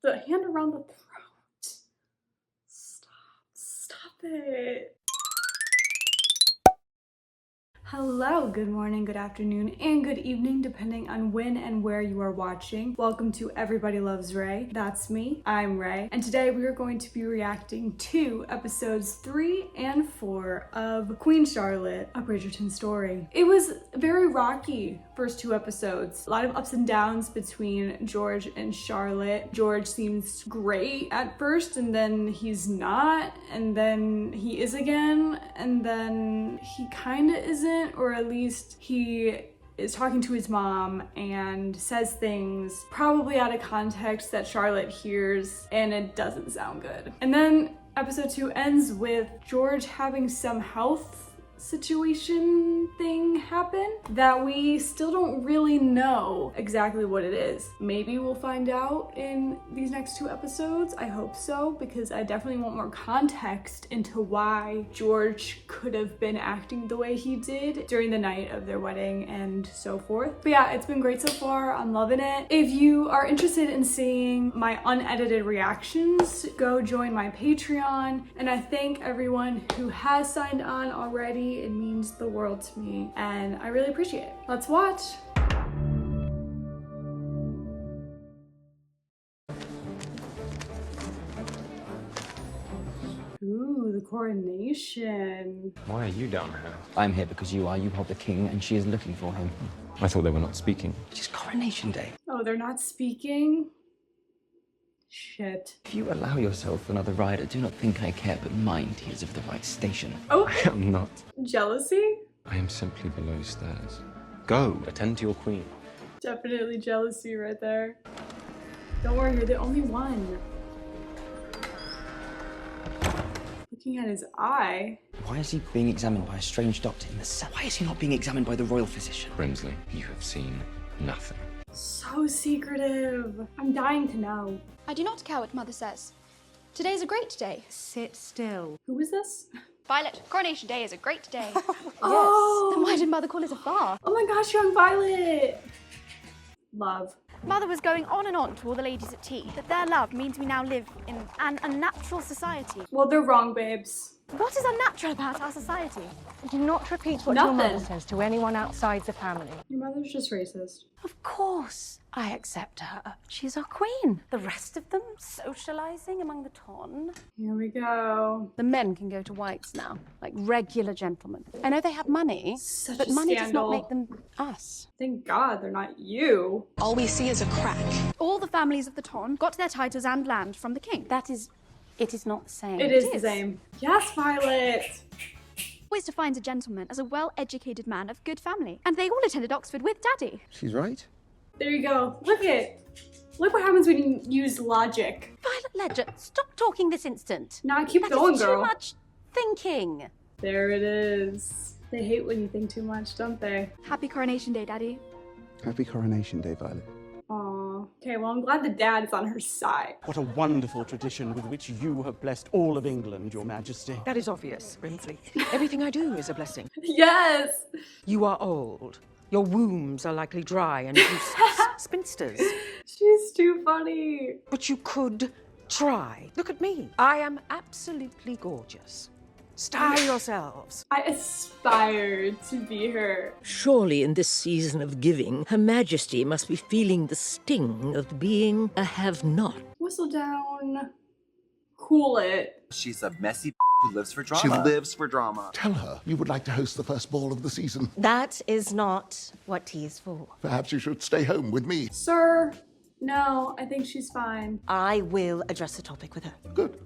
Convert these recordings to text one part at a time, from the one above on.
The hand around the throat. Stop it. Hello, good morning, good afternoon, and good evening, depending on when and where you are watching. Welcome to Everybody Loves Ray. That's me, I'm Ray, and today we are going to be reacting to episodes 3 and 4 of Queen Charlotte, A Bridgerton Story. It was very rocky first 2 episodes. A lot of ups and downs between George and Charlotte. George seems great at first, and then he's not, and then he is again, and then he kinda isn't. Or at least he is talking to his mom and says things probably out of context that Charlotte hears, and it doesn't sound good. And then episode 2 ends with George having some health situation thing happen that we still don't really know exactly what it is. Maybe we'll find out in these next 2 episodes. I hope so, because I definitely want more context into why George could have been acting the way he did during the night of their wedding and so forth. But yeah, it's been great so far. I'm loving it. If you are interested in seeing my unedited reactions, go join my Patreon. And I thank everyone who has signed on already. It means the world to me, and I really appreciate it. Let's watch. Ooh, the coronation. Why are you down here? I'm here because you hold the king, and she is looking for him. I thought they were not speaking. It's coronation day. Oh, they're not speaking? Shit. If you allow yourself another rider, do not think I care, but mind he is of the right station. Oh, I am not. jealousy? I am simply below stairs. Go, attend to your queen. Definitely jealousy right there. Don't worry, you're the only one. Looking at his eye. Why is he being examined by a strange doctor in the cell? Why is he not being examined by the royal physician? Brimsley, you have seen nothing. So secretive. I'm dying to know. I do not care what Mother says. Today is a great day. Sit still. Who is this? Violet, Coronation Day is a great day. Oh! Then why did Mother call it a farce? Oh my gosh, young Violet! Love. Mother was going on and on to all the ladies at tea that their love means we now live in an unnatural society. Well, they're wrong, babes. What is unnatural about our society? Do not repeat what Nothing. your mother says to anyone outside the family. Your mother's just racist. Of course, I accept her. She's our queen. The rest of them socializing among the ton. Here we go. The men can go to White's now, like regular gentlemen. I know they have money, Such but a money scandal. does not make them us. Thank God they're not you. All we see is a crack. All the families of the Ton got their titles and land from the king. It is not the same. It is the same. Yes, Violet! Always defines a gentleman as a well-educated man of good family. And they all attended Oxford with Daddy. She's right. There you go. Look what happens when you use logic. Violet Ledger, stop talking this instant. Nah, keep That going, is girl. too much thinking. There it is. They hate when you think too much, don't they? Happy Coronation Day, Daddy. Happy Coronation Day, Violet. Aww. Okay, well, I'm glad the dad is on her side. What a wonderful tradition with which you have blessed all of England, Your Majesty. That is obvious, Brimsley. Everything I do is a blessing. Yes! You are old. Your wombs are likely dry and you spinsters. She's too funny. But you could try. Look at me. I am absolutely gorgeous. Style yourselves. I aspire to be her. Surely in this season of giving, Her Majesty must be feeling the sting of being a have-not. Whistle down. Cool it. She's a messy who lives for drama. She lives for drama. Tell her you would like to host the first ball of the season. That is not what tea is for. Perhaps you should stay home with me. Sir, no, I think she's fine. I will address the topic with her. Good.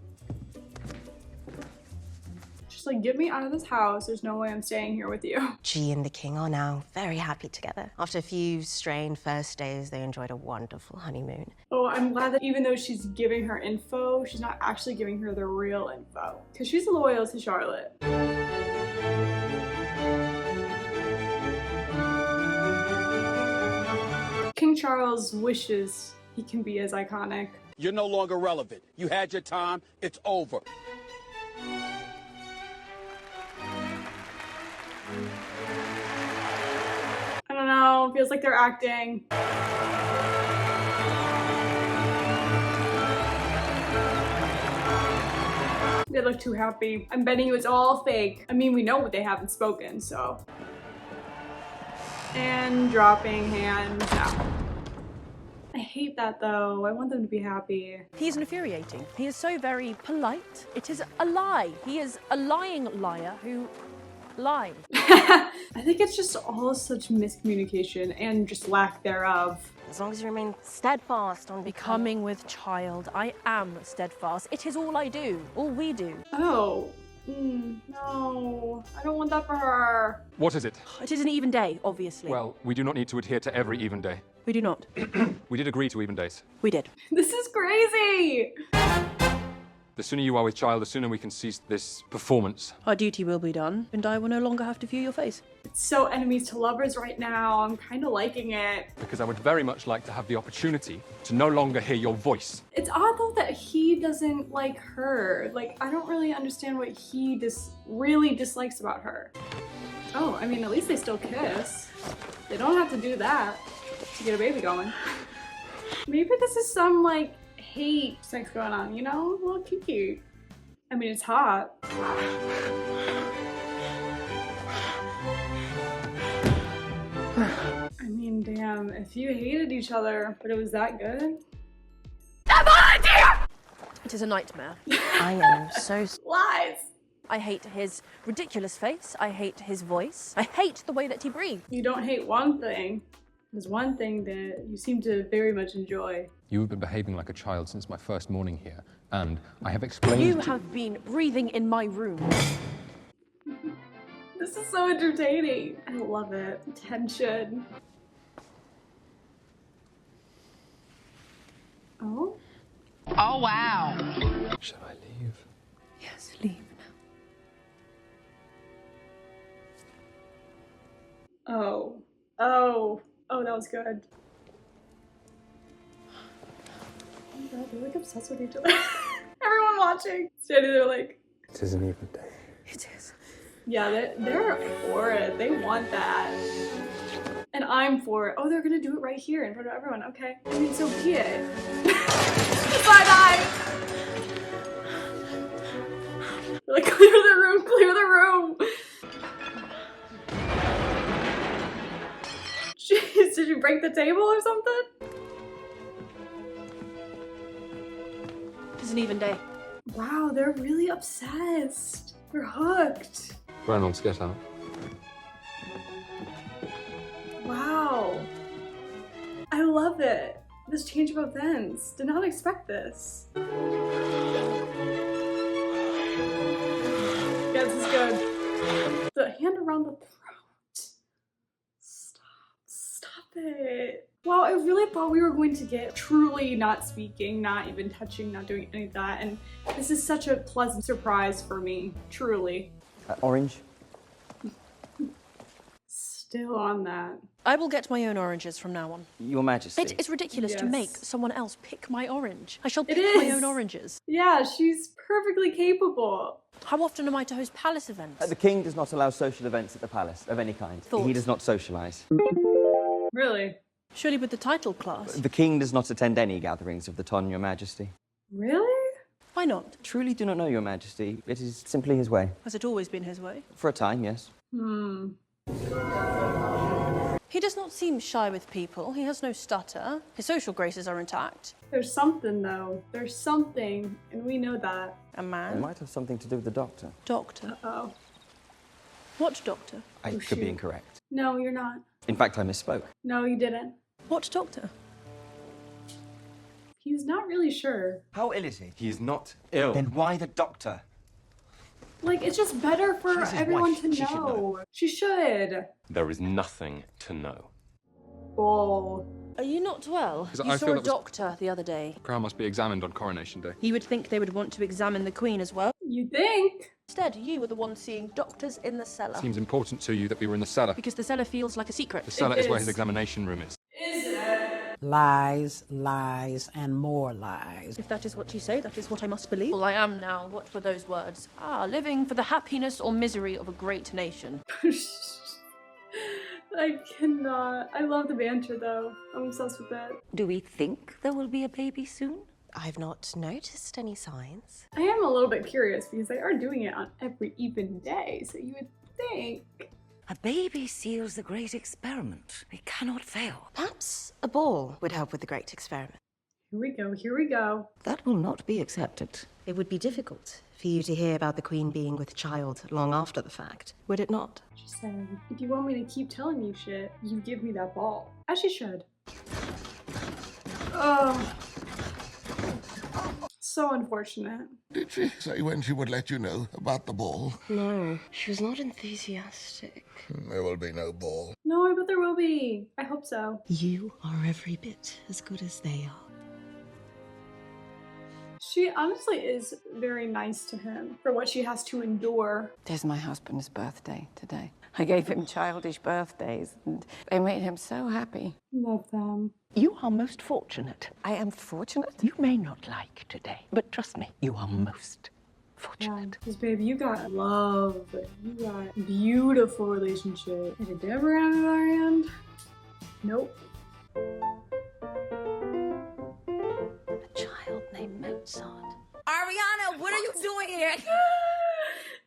Just like, get me out of this house. There's no way I'm staying here with you. She and the king are now very happy together. After a few strained first days, they enjoyed a wonderful honeymoon. Oh, I'm glad that even though she's giving her info, she's not actually giving her the real info. Because she's loyal to Charlotte. King Charles wishes he can be as iconic. You're no longer relevant. You had your time. It's over. I don't know, feels like they're acting. They look too happy. I'm betting you it's all fake. I mean, we know what they haven't spoken, so. And dropping hands now. I hate that though. I want them to be happy. He is infuriating. He is so very polite. It is a lie. He is a lying liar who lies. I think it's just all such miscommunication and just lack thereof. As long as you remain steadfast on Becoming with child. I am steadfast. It is all I do. All we do. Oh. No. I don't want that for her. What is it? It is an even day, obviously. Well, we do not need to adhere to every even day. We do not. We did agree to even days. We did. This is crazy. The sooner you are with child, the sooner we can cease this performance. Our duty will be done, and I will no longer have to view your face. It's so enemies to lovers right now. I'm kind of liking it. Because I would very much like to have the opportunity to no longer hear your voice. It's odd though that he doesn't like her. Like, I don't really understand what he really dislikes about her. Oh, I mean, at least they still kiss. They don't have to do that to get a baby going. Maybe this is some, like, hate sex going on, you know? A little kiki. I mean, it's hot. I mean, damn, if you hated each other, but it was that good? It is a nightmare. I am so... Lies! I hate his ridiculous face. I hate his voice. I hate the way that he breathes. You don't hate one thing. There's one thing that you seem to very much enjoy. You have been behaving like a child since my first morning here, and I have explained. You have been breathing in my room. This is so entertaining. I love it. Tension. Oh? Oh, wow. Shall I leave? Yes, leave now. Oh. Oh. Oh, that was good. Oh my god, they're like obsessed with each other. Everyone watching. Standing there like... It is an even day. It is. Yeah, they're for it. They want that. And I'm for it. Oh, they're gonna do it right here in front of everyone. Okay. I mean, so be it. Bye-bye! Like, clear the room, clear the room! Jeez, did you break the table or something? It's an even day. Wow, they're really obsessed. They're hooked. Reynolds, get out. Wow. I love it. This change of events. Did not expect this. Yeah, this is good. The hand around the throat. Stop it. Wow, I really thought we were going to get truly not speaking, not even touching, not doing any of that. And this is such a pleasant surprise for me, truly. Orange? Still on that. I will get my own oranges from now on. Your Majesty. It is ridiculous to make someone else pick my orange. I shall pick It my is. own oranges. Yeah, she's perfectly capable. How often am I to host palace events? The king does not allow social events at the palace of any kind. Thoughts? He does not socialise. Really? Surely with the title class. The king does not attend any gatherings of the ton, Your Majesty. Really? Why not? Truly do not know, Your Majesty. It is simply his way. Has it always been his way? For a time, yes. He does not seem shy with people. He has no stutter. His social graces are intact. There's something though. There's something, and we know that. A It man. might have something to do with the doctor. Doctor. Oh. What doctor? I could be incorrect. No, you're not. In fact, I misspoke. No, you didn't. What doctor? He's not really sure. How ill is he? He is not ill. Then why the doctor? Like, it's just better for She's his everyone wife. to She should know. She should. There is nothing to know. Bull. Are you not well? Because You I saw feel a that was- doctor the other day. The crown must be examined on coronation day. You would think they would want to examine the Queen as well. You think? Instead, you were the one seeing doctors in the cellar. Seems important to you that we were in the cellar. Because the cellar feels like a secret. The cellar It is where is. his examination room is. Is it? Lies, lies, and more lies. If that is what you say, that is what I must believe. Well, I am now. What were those words? Ah, living for the happiness or misery of a great nation. I cannot. I love the banter though. I'm obsessed with it. Do we think there will be a baby soon? I've not noticed any signs. I am a little bit curious because they are doing it on every even day, so you would think. A baby seals the great experiment. It cannot fail. Perhaps a ball would help with the great experiment. Here we go, here we go. That will not be accepted. It would be difficult for you to hear about the Queen being with child long after the fact, would it not? She said, if you want me to keep telling you shit, you give me that ball. As she should. Oh. So unfortunate. Did she say when she would let you know about the ball? No, she was not enthusiastic. There will be no ball. No, but there will be. I hope so. You are every bit as good as they are. She honestly is very nice to him for what she has to endure. It is my husband's birthday today. I gave him childish birthdays and they made him so happy. Love them. You are most fortunate. I am fortunate? You may not like today, but trust me, you are most fortunate. Because, baby, you got love. You got beautiful relationship. Did it ever end at our end? Nope. A child named Mozart. Ariana, what are you doing here?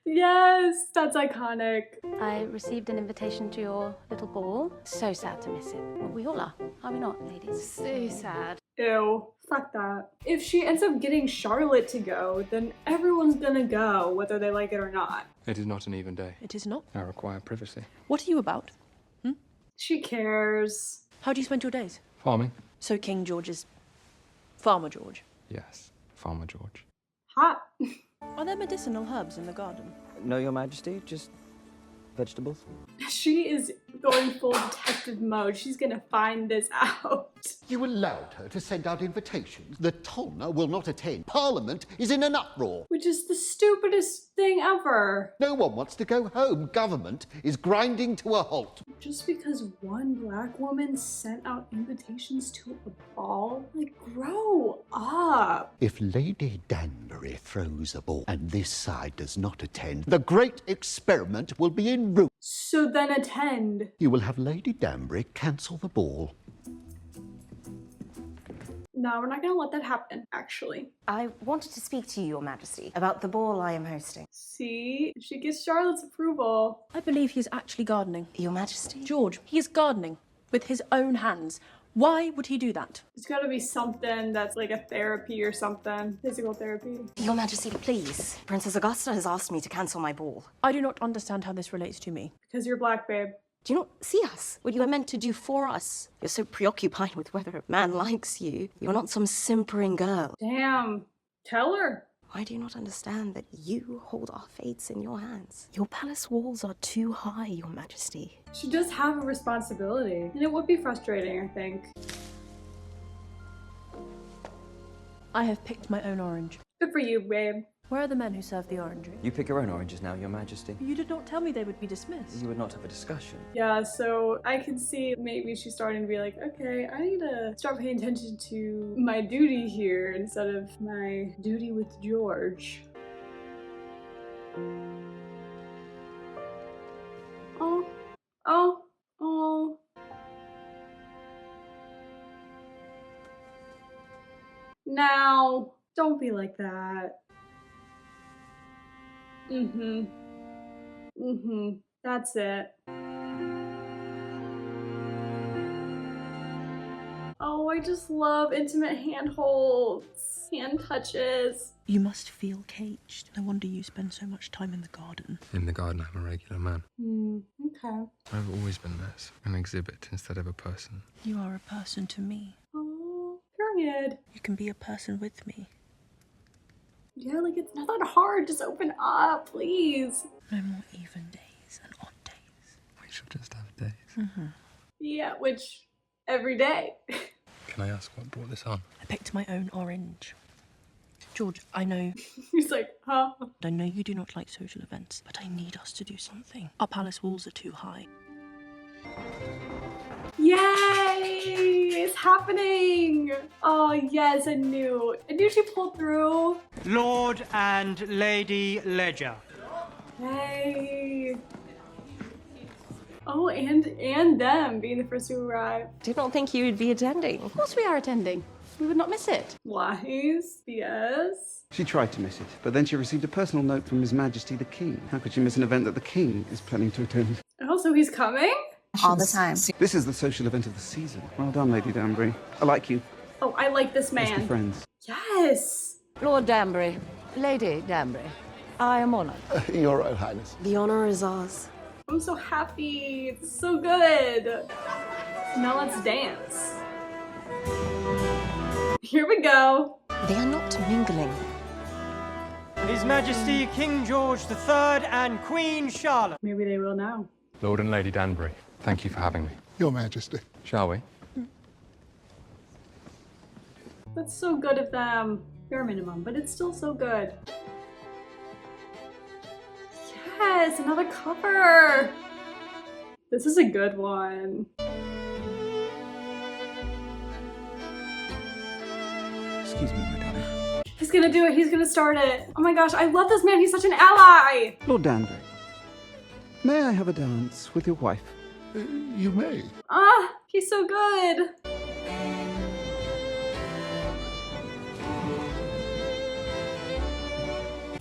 Yes, that's iconic. I received an invitation to your little ball. So sad to miss it. Well, we all are we not, ladies? So sad. Ew, fuck that. If she ends up getting Charlotte to go, then everyone's gonna go, whether they like it or not. It is not an even day. It is not. I require privacy. What are you about? She cares. How do you spend your days? Farming? So King George is Farmer George. Yes, Farmer George. Hot. Are there medicinal herbs in the garden? No, Your Majesty, just vegetables. She is going full detective mode. She's gonna find this out. You allowed her to send out invitations. The Tonner will not attend. Parliament is in an uproar. Which is the stupidest thing ever. No one wants to go home. Government is grinding to a halt. Just because one black woman sent out invitations to a ball? Like, grow up. If Lady Danbury throws a ball and this side does not attend, the great experiment will be in ruin. So then attend. You will have Lady Danbury cancel the ball. No, we're not gonna let that happen, actually. I wanted to speak to you, Your Majesty, about the ball I am hosting. See? She gets Charlotte's approval. I believe he is actually gardening. Your Majesty? George, he is gardening with his own hands. Why would he do that? It's gotta be something that's like a therapy or something. Physical therapy. Your Majesty, please. Princess Augusta has asked me to cancel my ball. I do not understand how this relates to me. Because you're black, babe. Do you not see us? What you are meant to do for us. You're so preoccupied with whether a man likes you. You're not some simpering girl. Damn. Tell her. Why do you not understand that you hold our fates in your hands? Your palace walls are too high, Your Majesty. She does have a responsibility. And it would be frustrating, I think. I have picked my own orange. Good for you, babe. Where are the men who serve the orangery? You pick your own oranges now, Your Majesty. You did not tell me they would be dismissed. You would not have a discussion. Yeah, so I can see maybe she's starting to be like, okay, I need to start paying attention to my duty here instead of my duty with George. Oh, oh, oh. Now, don't be like that. That's it. Oh, I just love intimate handholds, hand touches. You must feel caged. No wonder you spend so much time in the garden. In the garden, I'm a regular man. Okay. I've always been this, an exhibit instead of a person. You are a person to me. Oh, period. You can be a person with me. Yeah, like it's not that hard. Just open up, please. No more even days and odd days. We should just have days. Yeah, which every day. Can I ask what brought this on? I picked my own orange. George, I know. He's like, huh? I know you do not like social events, but I need us to do something. Our palace walls are too high. Yay! It's happening! Oh, yes, I knew. I knew she pulled through. Lord and Lady Ledger. Hey. Oh, and them being the first to arrive. Did not think you would be attending. Of course we are attending. we would not miss it. Lies. Yes. She tried to miss it, but then she received a personal note from His Majesty the King. How could she miss an event that the King is planning to attend? Oh, so he's coming? All the time. This is the social event of the season. Well done, Lady Danbury. I like you. Oh, I like this Let's be man. friends. Yes. Lord Danbury, Lady Danbury, I am honoured. Your Royal Highness. The honor is ours. I'm so happy. It's so good. Now let's dance. Here we go. They are not mingling. His Majesty King George III and Queen Charlotte. Maybe they will now. Lord and Lady Danbury, thank you for having me. Your Majesty. Shall we? That's so good of them. Bare minimum, but it's still so good. Yes, another cover. This is a good one. Excuse me, my darling. He's gonna do it. He's gonna start it. Oh my gosh, I love this man. He's such an ally. Lord Danbury, may I have a dance with your wife? You may. Ah, he's so good.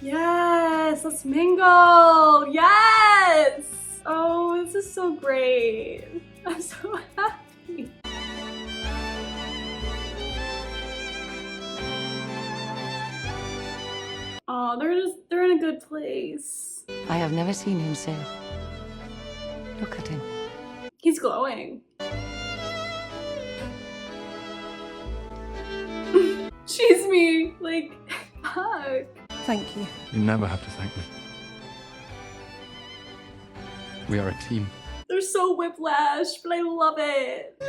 Yes, let's mingle. Yes. Oh, this is so great. I'm so happy. Oh, they're in a good place. I have never seen him so. Look at him. He's glowing. She's me. Like, fuck. Thank you. You never have to thank me. We are a team. They're so whiplash, but I love it.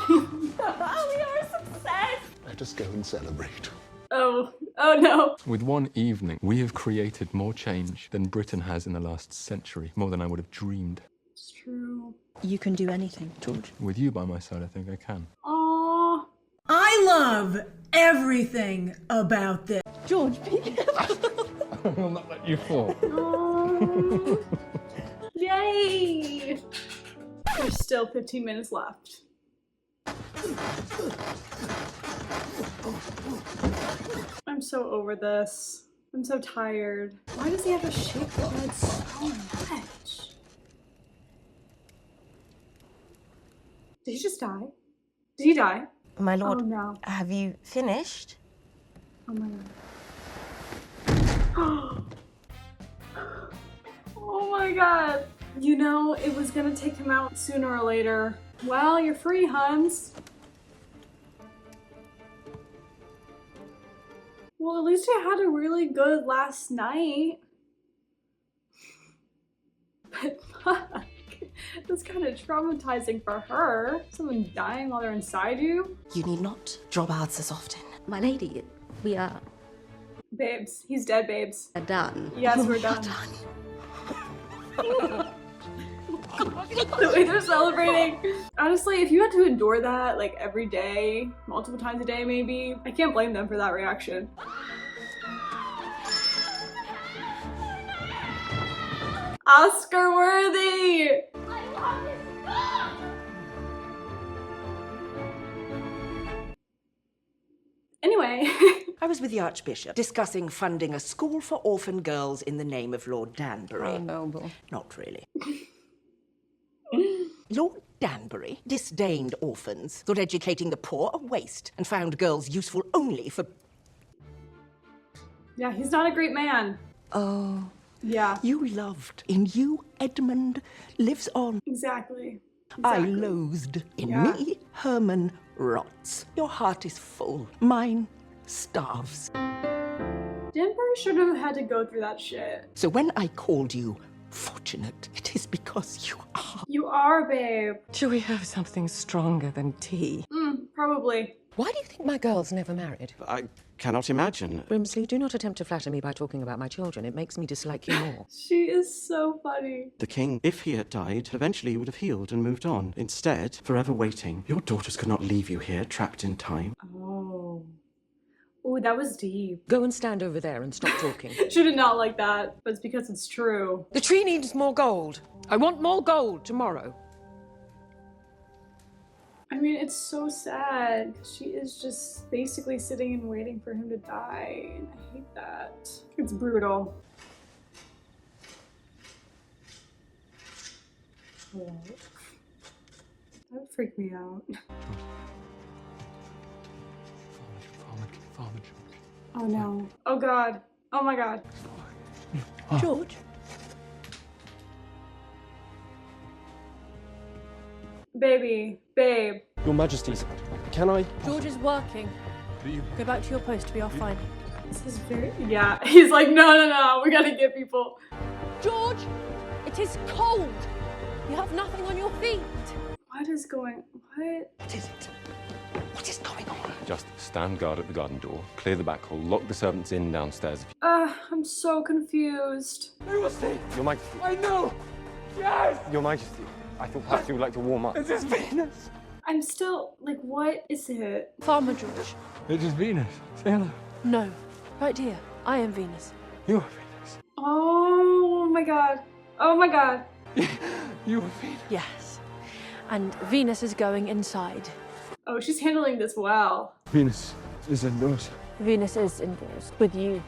We are a success. Let us go and celebrate. Oh no. With one evening, we have created more change than Britain has in the last century, more than I would have dreamed. It's true. You can do anything, George. With you by my side, I think I can. Aww. I love everything about this. George, be careful. I will not let you fall. Aww. Yay! There's still 15 minutes left. I'm so over this. I'm so tired. Why does he have to shake the bed so much? Did he just die? Did he die? My lord, Oh no. have you finished? Oh my god. Oh my god. You know, it was gonna take him out sooner or later. Well, you're free, Huns. Well, at least I had a really good last night. But fuck. That's kind of traumatizing for her. Someone dying while they're inside you. You need not draw baths as often. My lady, we are Babes. He's dead, babes. done. Yes, we're done. The way they're celebrating. Honestly, if you had to endure that like every day, multiple times a day maybe, I can't blame them for that reaction. Oscar worthy! Anyway. I was with the Archbishop discussing funding a school for orphan girls in the name of Lord Danbury. Oh, noble. Not really. Lord Danbury disdained orphans, thought educating the poor a waste, and found girls useful only for... Yeah, he's not a great man. Oh. Yeah. You loved. In you, Edmund lives on. Exactly. I loathed. In Yeah. me, Herman rots. Your heart is full. Mine starves. Danbury shouldn't have had to go through that shit. So when I called you fortunate, it is because you are. You are, babe. Shall we have something stronger than tea? Probably. Why do you think my girls never married? I cannot imagine. Brimsley, do not attempt to flatter me by talking about my children. It makes me dislike you more. She is so funny. The king, if he had died, eventually would have healed and moved on. Instead, forever waiting. Your daughters could not leave you here, trapped in time. Oh. Ooh, that was deep. Go and stand over there and stop talking. She did not like that, but it's because it's true. The tree needs more gold. I want more gold tomorrow. I mean, it's so sad. She is just basically sitting and waiting for him to die, and I hate that. It's brutal. Hello? That would freak me out. Farmer George. Oh no. Oh god. Oh my god. George? Baby. Babe. Your Majesties, can I? George is working. Go back to your post, we are fine. This is very... Yeah. He's like, no. We gotta get people. George! It is cold! You have nothing on your feet. What is going... What? What is it? What is going on? Just stand guard at the garden door, clear the back hall, lock the servants in downstairs. I'm so confused. Who was he? Your Majesty. I know! Yes! Your Majesty. I thought perhaps you would like to warm up. It is Venus! I'm still... Like, what is it? Farmer George. It is Venus. Say hello. No. Right here. I am Venus. You are Venus. Oh my god. Oh my god. You are Venus. Yes. And Venus is going inside. Oh, she's handling this well. Venus is indoors. Venus is indoors. With you.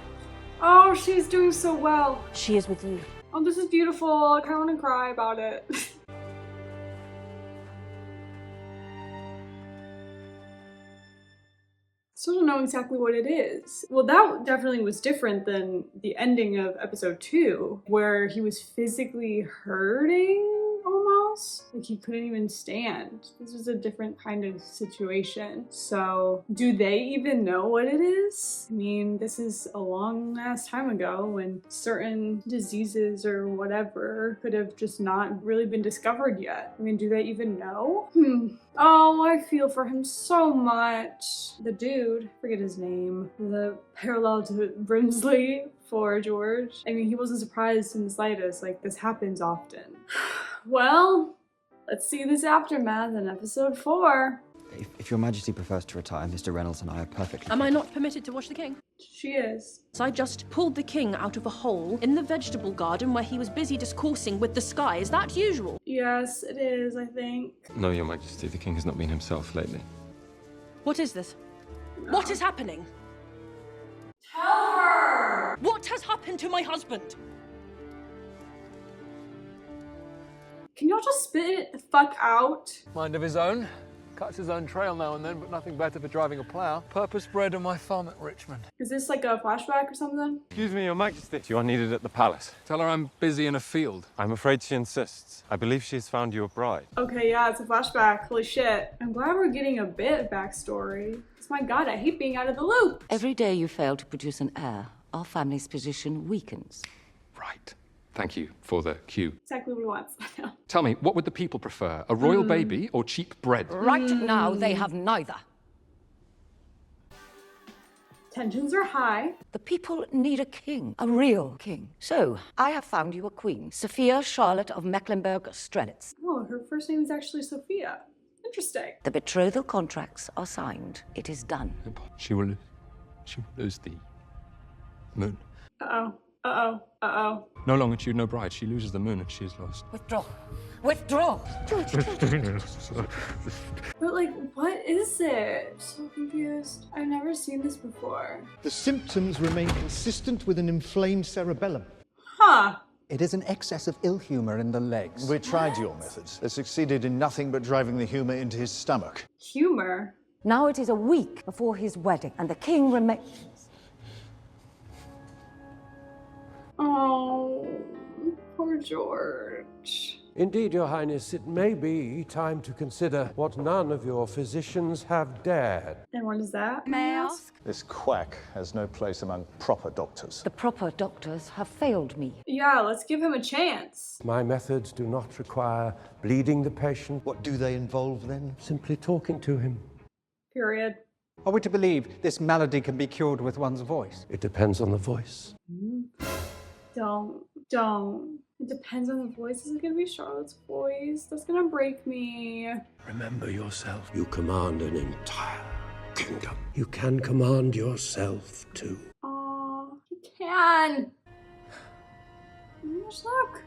Oh, she's doing so well. She is with you. Oh, this is beautiful. I kind of want to cry about it. Still don't know exactly what it is. Well, that definitely was different than the ending of episode 2, where he was physically hurting almost. Like he couldn't even stand. This was a different kind of situation. So do they even know what it is? I mean, this is a long ass time ago when certain diseases or whatever could have just not really been discovered yet. I mean, do they even know? Oh, I feel for him so much. The dude, forget his name, the parallel to Brimsley for George. I mean, he wasn't surprised in the slightest. Like, this happens often. Well, let's see this aftermath in episode 4. If Your Majesty prefers to retire, Mr. Reynolds and I are perfectly... Am I not permitted to watch the king? She is. So I just pulled the king out of a hole in the vegetable garden where he was busy discoursing with the sky. Is that usual? Yes, it is, I think. No, Your Majesty, the king has not been himself lately. What is this? What is happening? Tell her! What has happened to my husband? Can y'all just spit it the fuck out? Mind of his own. Cuts his own trail now and then, but nothing better for driving a plough. Purpose bred on my farm at Richmond. Is this like a flashback or something? Excuse me, Your Majesty. You are needed at the palace. Tell her I'm busy in a field. I'm afraid she insists. I believe she's found you a bride. Okay, yeah, it's a flashback. Holy shit. I'm glad we're getting a bit of backstory. Because my god, I hate being out of the loop. Every day you fail to produce an heir, our family's position weakens. Right. Thank you for the cue. Exactly what he wants. Tell me, what would the people prefer? A royal baby or cheap bread? Right now, they have neither. Tensions are high. The people need a king, a real king. So, I have found you a queen, Sophia Charlotte of Mecklenburg-Strelitz. Oh, her first name is actually Sophia. Interesting. The betrothal contracts are signed. It is done. She will lose the moon. Uh-oh. Uh-oh. Uh-oh. No longitude, no bride. She loses the moon and she is lost. Withdraw. Withdraw. George. But like, what is it? I'm so confused. I've never seen this before. The symptoms remain consistent with an inflamed cerebellum. Huh. It is an excess of ill humor in the legs. We tried your methods. They succeeded in nothing but driving the humor into his stomach. Humor? Now it is a week before his wedding, and the king remains... Oh, poor George. Indeed, Your Highness, it may be time to consider what none of your physicians have dared. And what is that, may I ask? This quack has no place among proper doctors. The proper doctors have failed me. Yeah, let's give him a chance. My methods do not require bleeding the patient. What do they involve then? Simply talking to him. Period. Are we to believe this malady can be cured with one's voice? It depends on the voice. Don't. It depends on the voice. Is it gonna be Charlotte's voice? That's gonna break me. Remember yourself. You command an entire kingdom. You can command yourself too. Aw, he can. Just look.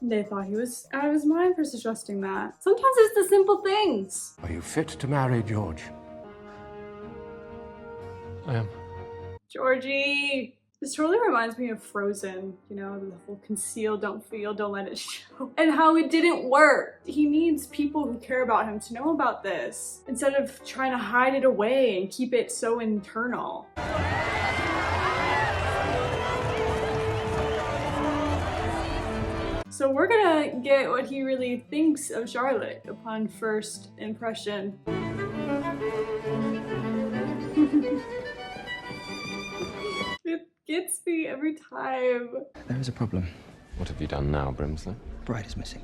They thought he was out of his mind for suggesting that. Sometimes it's the simple things. Are you fit to marry, George? I am. Georgie! This totally reminds me of Frozen, you know, the whole conceal, don't feel, don't let it show. And how it didn't work. He needs people who care about him to know about this, instead of trying to hide it away and keep it so internal. So we're gonna get what he really thinks of Charlotte upon first impression. It gets me every time. There is a problem. What have you done now, Brimsley? Bride is missing.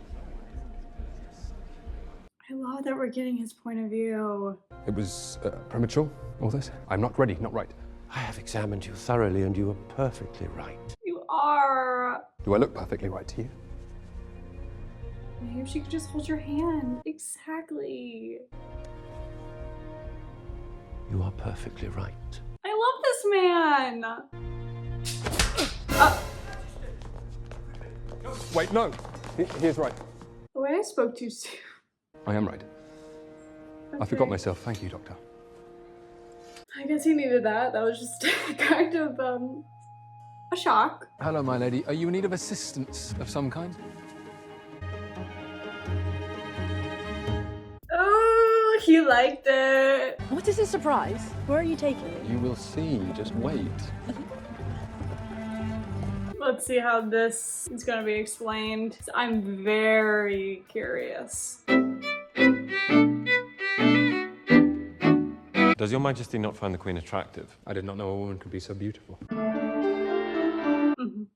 I love that we're getting his point of view. It was premature, all this. I'm not ready, not right. I have examined you thoroughly and you are perfectly right. You are. Do I look perfectly right to you? Maybe she could just hold your hand. Exactly. You are perfectly right. I love this man. Wait, no. He is right. The way I spoke too soon. I am right. I forgot myself. Thank you, Doctor. I guess he needed that. That was just kind of a shock. Hello, my lady. Are you in need of assistance of some kind? Oh, he liked it. What is this surprise? Where are you taking me? You will see. Just wait. Let's see how this is going to be explained. I'm very curious. Does your Majesty not find the Queen attractive? I did not know a woman could be so beautiful.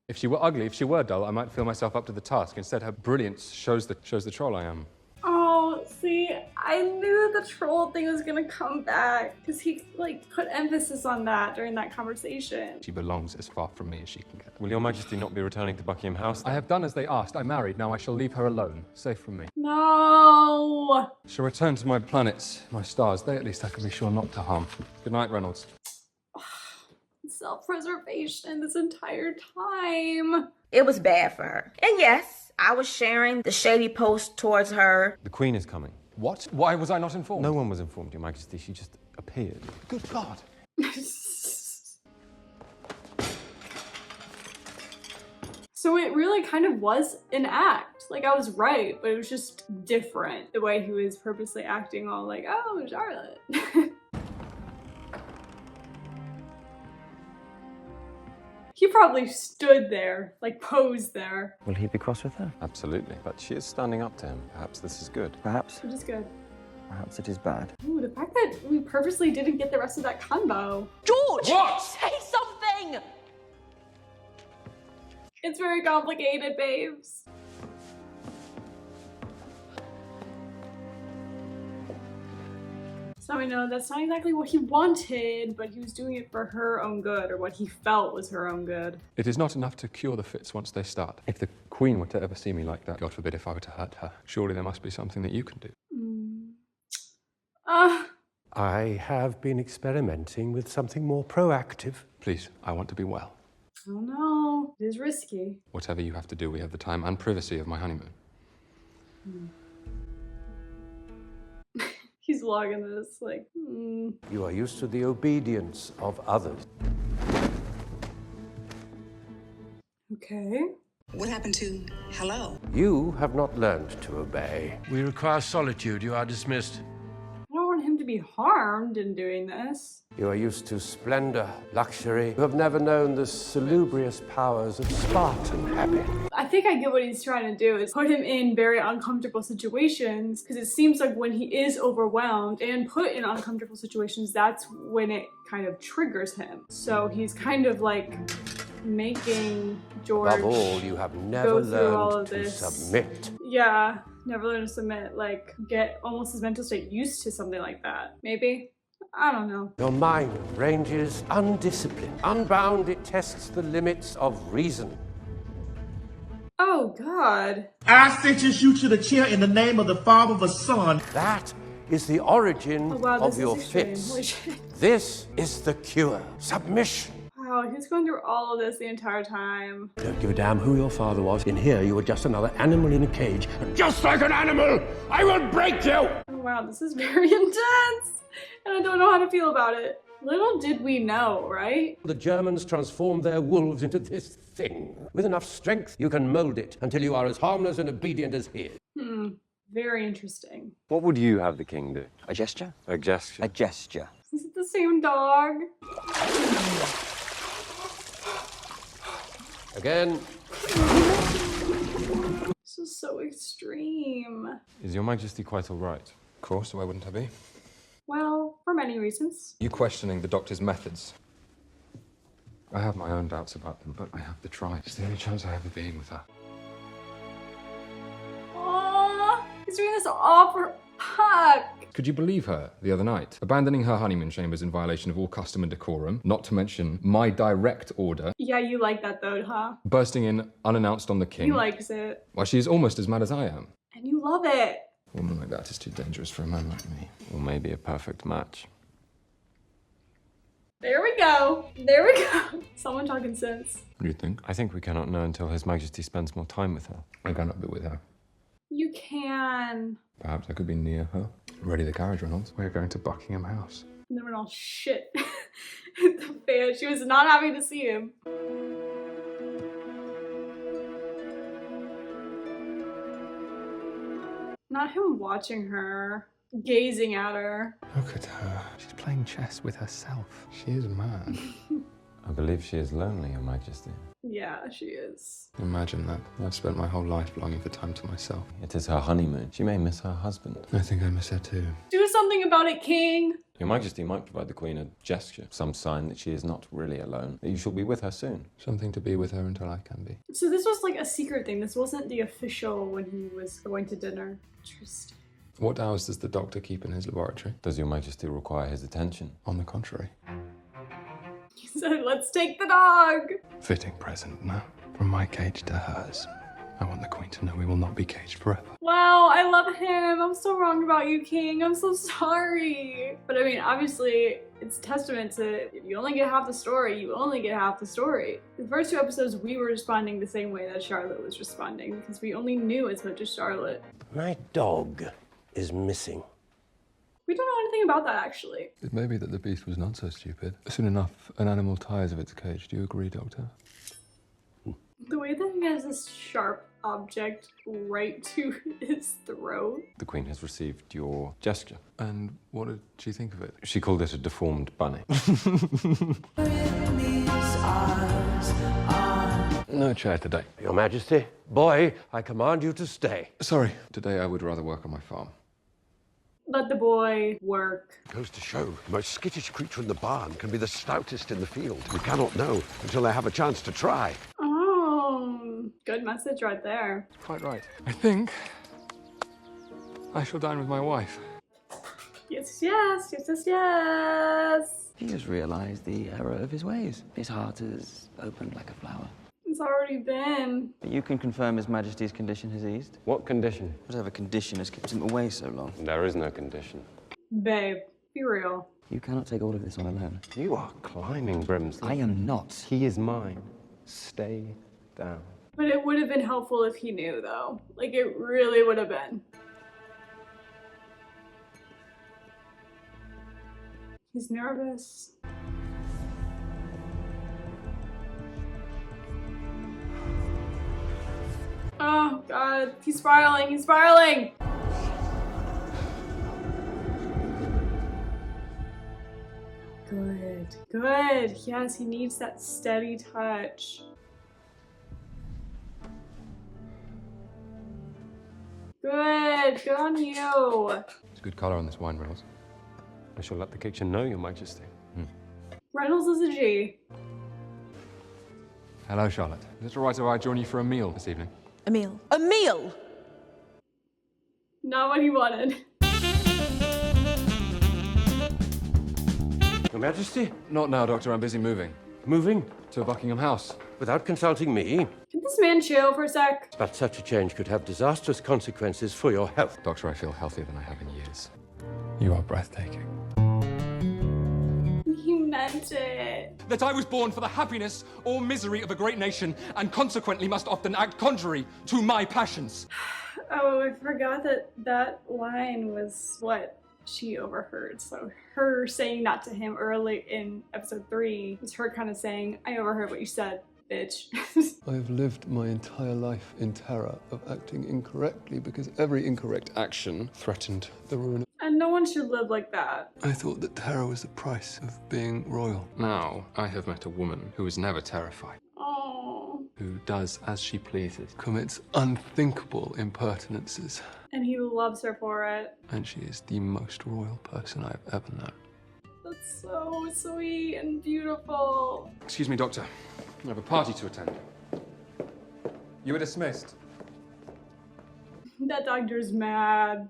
If she were ugly, if she were dull, I might feel myself up to the task. Instead, her brilliance shows the troll I am. Oh, see, I knew the troll thing was gonna come back because he like put emphasis on that during that conversation. She belongs as far from me as she can get. Will your Majesty not be returning to Buckingham House? I have done as they asked. I married. Now I shall leave her alone, safe from me. No. Shall return to my planets, my stars. They at least I can be sure not to harm. Good night, Reynolds. Self-preservation this entire time. It was bad for her. And yes, I was sharing the shady post towards her. The Queen is coming. What? Why was I not informed? No one was informed, your Majesty. She just appeared. Good God. So it really kind of was an act. Like, I was right, but it was just different. The way he was purposely acting all like, oh, Charlotte. He probably stood there, like posed there. Will he be cross with her? Absolutely, but she is standing up to him. Perhaps this is good. Perhaps. It is good. Perhaps it is bad. Ooh, the fact that we purposely didn't get the rest of that combo. George! What? Say something! It's very complicated, babes. So we know that's not exactly what he wanted, but he was doing it for her own good, or what he felt was her own good. It is not enough to cure the fits once they start. If the Queen were to ever see me like that, God forbid if I were to hurt her, surely there must be something that you can do. I have been experimenting with something more proactive. Please, I want to be well. Oh no, it is risky. Whatever you have to do, we have the time and privacy of my honeymoon. He's logging this, like, You are used to the obedience of others. Okay. What happened to hello? You have not learned to obey. We require solitude. You are dismissed. I don't want him to be harmed in doing this. You are used to splendor, luxury. You have never known the salubrious powers of Spartan habit. I think I get what he's trying to do is put him in very uncomfortable situations, because it seems like when he is overwhelmed and put in uncomfortable situations, that's when it kind of triggers him. So he's kind of like making George Above all, you have never learned to submit. Yeah, never learned to submit, like get almost his mental state used to something like that. Maybe? I don't know. Your mind ranges undisciplined. Unbound, it tests the limits of reason. Oh, God. I sentence you to the chair in the name of the Father, the Son. That is the origin Oh, wow, of this your is extreme. fits. Holy shit. This is the cure. Submission. Wow, Wow, he was going through all of this the entire time. Don't give a damn who your father was. In here, you were just another animal in a cage. And just like an animal, I will break you! Oh wow, this is very intense, and I don't know how to feel about it. Little did we know, right? The Germans transformed their wolves into this thing. With enough strength, you can mold it until you are as harmless and obedient as he is. Very interesting. What would you have the king do? A gesture? A gesture? A gesture. Is it the same dog? Again. This is so extreme. Is your majesty quite all right? Of course, why wouldn't I be? Well, for many reasons. You questioning the doctor's methods? I have my own doubts about them, but I have to try. It's the only chance I have of being with her. Aww, he's doing this all for Puck. Could you believe her the other night? Abandoning her honeymoon chambers in violation of all custom and decorum, not to mention my direct order. Yeah, you like that though, huh? Bursting in unannounced on the king. He likes it. Well, she is almost as mad as I am. And you love it. A woman like that is too dangerous for a man like me. Or maybe a perfect match. There we go. There we go. Someone talking sense. What do you think? I think we cannot know until His Majesty spends more time with her. I cannot be with her. You can. Perhaps I could be near her. Ready the carriage, Reynolds. We're going to Buckingham House. And then went all shit. The fan. She was not happy to see him. Not him watching her, gazing at her. Look at her. She's playing chess with herself. She is mad. I believe she is lonely, Your Majesty. Yeah, she is. Imagine that. I've spent my whole life longing for time to myself. It is her honeymoon. She may miss her husband. I think I miss her too. Do something about it, King. Your Majesty might provide the Queen a gesture, some sign that she is not really alone, that you shall be with her soon. Something to be with her until I can be. So this was like a secret thing. This wasn't the official when he was going to dinner. Interesting. What hours does the doctor keep in his laboratory? Does Your Majesty require his attention? On the contrary. He said, let's take the dog. Fitting present now. From my cage to hers. I want the Queen to know we will not be caged forever. Wow, I love him. I'm so wrong about you, King. I'm so sorry. But I mean, obviously, it's a testament to if you only get half the story, you only get half the story. The first 2 episodes, we were responding the same way that Charlotte was responding because we only knew as much as Charlotte. My dog is missing. We don't know anything about that, actually. It may be that the beast was not so stupid. Soon enough, an animal tires of its cage. Do you agree, Doctor? The way that he has this sharp object right to his throat. The Queen has received your gesture. And what did she think of it? She called it a deformed bunny. No chair today. Your Majesty, boy, I command you to stay. Sorry, today I would rather work on my farm. Let the boy work. Goes to show, the most skittish creature in the barn can be the stoutest in the field. We cannot know until they have a chance to try. Oh, good message right there. Quite right. I think I shall dine with my wife. Yes, yes, yes, yes, yes. He has realized the error of his ways. His heart is opened like a flower. It's already been. But you can confirm His Majesty's condition has eased? What condition? Whatever condition has kept him away so long. There is no condition. Babe, be real. You cannot take all of this on alone. You are climbing, Brimsley. I am not. He is mine. Stay down. But it would have been helpful if he knew, though. Like, it really would have been. He's nervous. Oh, God. He's spiraling. He's spiraling. Good. Good. Yes, he needs that steady touch. Good. Good on you. It's a good colour on this wine, Reynolds. I shall let the kitchen know, Your Majesty. Reynolds is a G. Hello, Charlotte. Is it all right if I join you for a meal this evening? A meal. A meal! Not what he wanted. Your Majesty? Not now, Doctor. I'm busy moving. Moving? To Buckingham House. Without consulting me? Can this man chill for a sec? But such a change could have disastrous consequences for your health. Doctor, I feel healthier than I have in years. You are breathtaking. You meant it. That I was born for the happiness or misery of a great nation, and consequently must often act contrary to my passions. Oh, I forgot that line was what she overheard. So her saying that to him early in episode 3 was her kind of saying, I overheard what you said, bitch. I have lived my entire life in terror of acting incorrectly because every incorrect action threatened the ruin. And no one should live like that. I thought that terror was the price of being royal. Now, I have met a woman who is never terrified. Oh. Who does as she pleases, commits unthinkable impertinences. And he loves her for it. And she is the most royal person I've ever known. That's so sweet and beautiful. Excuse me, Doctor. I have a party to attend. You were dismissed. That doctor's mad.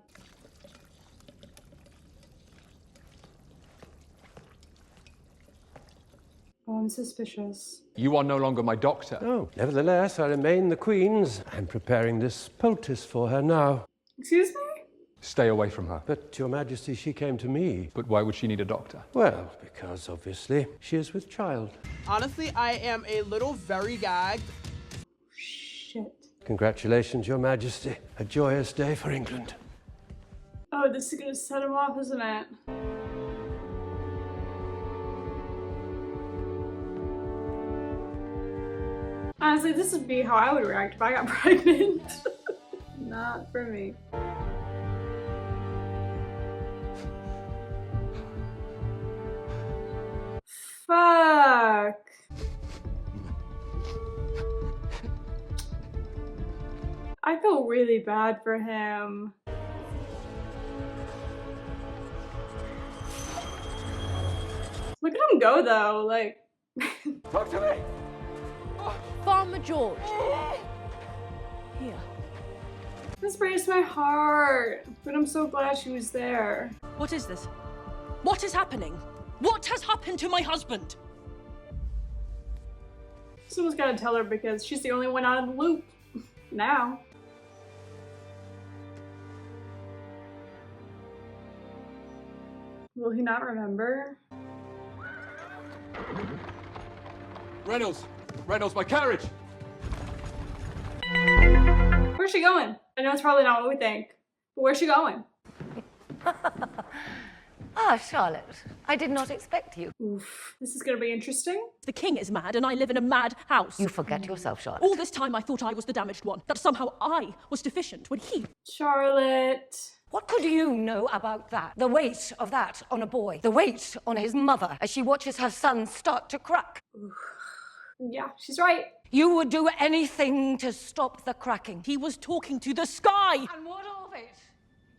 Oh, I'm suspicious. You are no longer my doctor. Oh, nevertheless, I remain the Queen's. I'm preparing this poultice for her now. Excuse me? Stay away from her. But, Your Majesty, she came to me. But why would she need a doctor? Well, because, obviously, she is with child. Honestly, I am a little very gagged. Shit. Congratulations, Your Majesty. A joyous day for England. Oh, this is gonna set him off, isn't it? Honestly, this would be how I would react if I got pregnant. Not for me. Fuck. I feel really bad for him. Look at him go though, like. Talk to me! Farmer George. Here. This breaks my heart, but I'm so glad she was there. What is this? What is happening? What has happened to my husband? Someone's gotta tell her because she's the only one out of the loop. Now. Will he not remember? Reynolds! Reynolds, my carriage! Where's she going? I know it's probably not what we think, but where's she going? Ah, Charlotte, I did not expect you. Oof, this is gonna be interesting. The king is mad and I live in a mad house. You forget yourself, Charlotte. All this time I thought I was the damaged one, that somehow I was deficient when he... Charlotte. What could you know about that? The weight of that on a boy. The weight on his mother as she watches her son start to crack. Oof. Yeah, she's right. You would do anything to stop the cracking. He was talking to the sky! And what of it?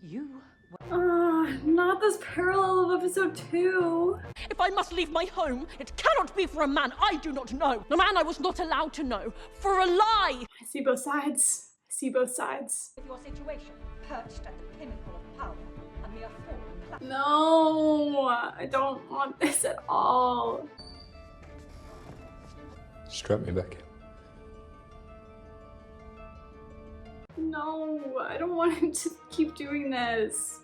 You... Not this parallel of episode 2. If I must leave my home, it cannot be for a man I do not know. A man I was not allowed to know. For a lie! I see both sides. I see both sides. With your situation perched at the pinnacle of power, a mere fool. No, I don't want this at all. Strap me back in. No, I don't want him to keep doing this.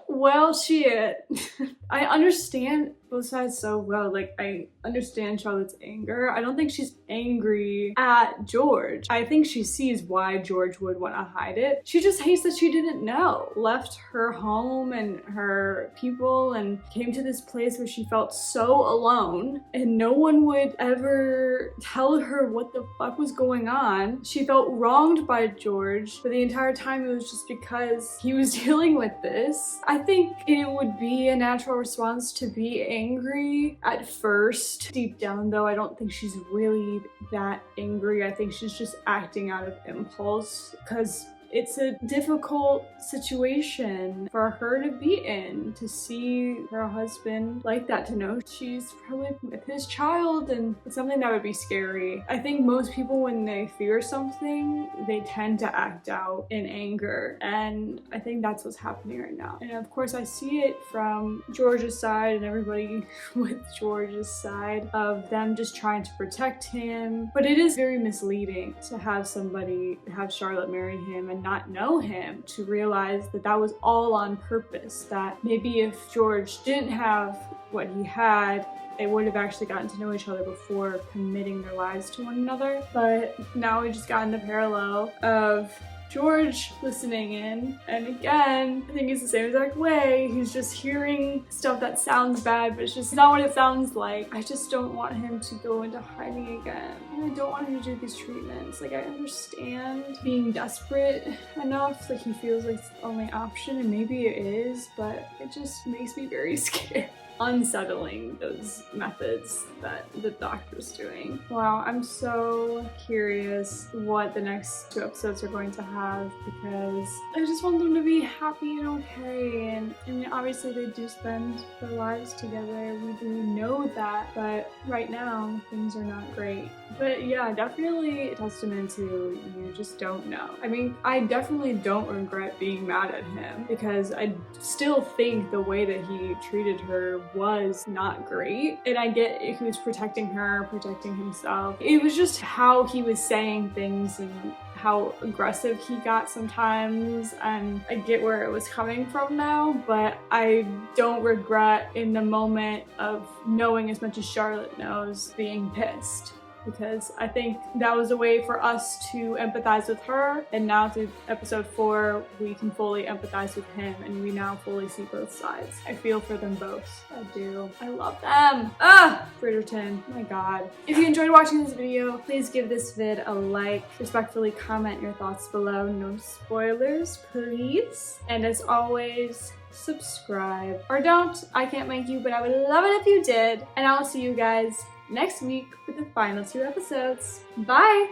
Well, shit. I understand both sides so well. Like, I understand Charlotte's anger. I don't think she's angry at George. I think she sees why George would want to hide it. She just hates that she didn't know. Left her home and her people and came to this place where she felt so alone and no one would ever tell her what the fuck was going on. She felt wronged by George for the entire time. It was just because he was dealing with this. I think it would be a natural response to be angry at first. Deep down though, I don't think she's really that angry. I think she's just acting out of impulse because it's a difficult situation for her to be in, to see her husband like that, to know she's probably with his child, and it's something that would be scary. I think most people, when they fear something, they tend to act out in anger, and I think that's what's happening right now. And of course I see it from George's side and everybody with George's side of them just trying to protect him, but it is very misleading to have somebody, have Charlotte marry him and and not know him to realize that that was all on purpose, that maybe if George didn't have what he had, they would have actually gotten to know each other before committing their lives to one another. But now we just got in the parallel of George listening in, and again, I think it's the same exact way. He's just hearing stuff that sounds bad, but it's just not what it sounds like. I just don't want him to go into hiding again. And I don't want him to do these treatments. Like, I understand being desperate enough, like he feels like it's the only option, and maybe it is, but it just makes me very scared. Unsettling, those methods that the doctor's doing. Wow, I'm so curious what the next 2 episodes are going to have, because I just want them to be happy and okay. And I mean, obviously they do spend their lives together. We do know that, but right now things are not great. But yeah, definitely a testament to you just don't know. I mean, I definitely don't regret being mad at him, because I still think the way that he treated her was not great. And I get he was protecting her, protecting himself. It was just how he was saying things and how aggressive he got sometimes, and I get where it was coming from now, but I don't regret in the moment of knowing as much as Charlotte knows being pissed. Because I think that was a way for us to empathize with her, and now through episode 4 we can fully empathize with him, and we now fully see both sides. I feel for them both. I do. I love them. Bridgerton, my god. If you enjoyed watching this video, please give this vid a like. Respectfully comment your thoughts below. No spoilers, please. And as always, subscribe. Or don't. I can't make you, but I would love it if you did. And I'll see you guys next week with the final 2 episodes. Bye!